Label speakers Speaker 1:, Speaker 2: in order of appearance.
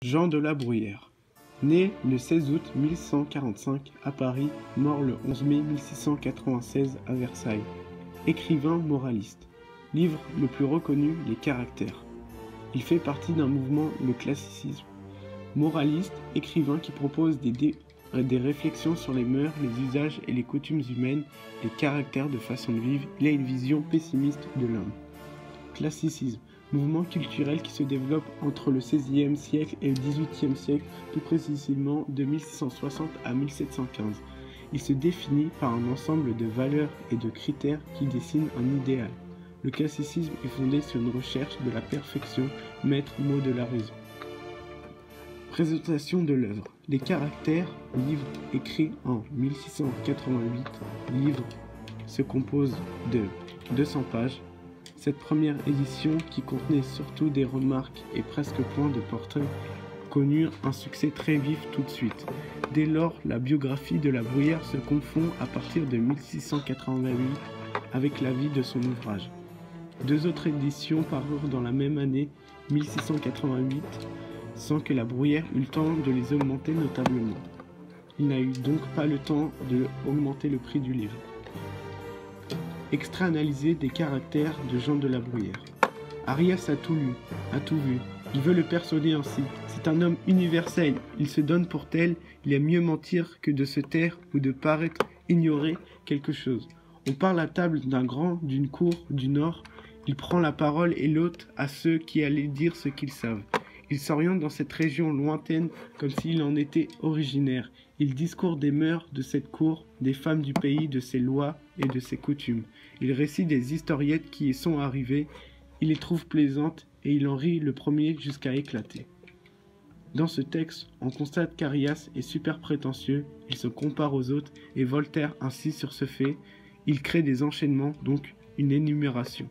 Speaker 1: Jean de la Bruyère. Né le 16 août 1145 à Paris, mort le 11 mai 1696 à Versailles. Écrivain moraliste. Livre le plus reconnu, Les Caractères. Il fait partie d'un mouvement, le classicisme. Moraliste, écrivain qui propose des réflexions sur les mœurs, les usages et les coutumes humaines, les caractères de façon de vivre. Il a une vision pessimiste de l'homme. Classicisme. Mouvement culturel qui se développe entre le XVIe siècle et le XVIIIe siècle, plus précisément de 1660 à 1715. Il se définit par un ensemble de valeurs et de critères qui dessinent un idéal. Le classicisme est fondé sur une recherche de la perfection, maître mot de la raison. Présentation de l'œuvre. Les Caractères, livre écrit en 1688. Livre se compose de 200 pages. Cette première édition, qui contenait surtout des remarques et presque point de portrait, connut un succès très vif tout de suite. Dès lors, la biographie de la Bruyère se confond à partir de 1688 avec la vie de son ouvrage. Deux autres éditions parurent dans la même année, 1688, sans que la Bruyère eût le temps de les augmenter notablement. Il n'a eu donc pas le temps d'augmenter le prix du livre. Extrait analysé des Caractères de Jean de la Bruyère. Arias a tout lu, a tout vu. Il veut le personner ainsi. C'est un homme universel. Il se donne pour tel. Il aime mieux mentir que de se taire ou de paraître ignorer quelque chose. On parle à table d'un grand, d'une cour, du nord. Il prend la parole et l'ôte à ceux qui allaient dire ce qu'ils savent. Il s'oriente dans cette région lointaine comme s'il en était originaire. Il discourt des mœurs de cette cour, des femmes du pays, de ses lois et de ses coutumes. Il récite des historiettes qui y sont arrivées. Il les trouve plaisantes et il en rit le premier jusqu'à éclater. Dans ce texte, on constate qu'Arias est super prétentieux, il se compare aux autres et Voltaire insiste sur ce fait. Il crée des enchaînements, donc une énumération.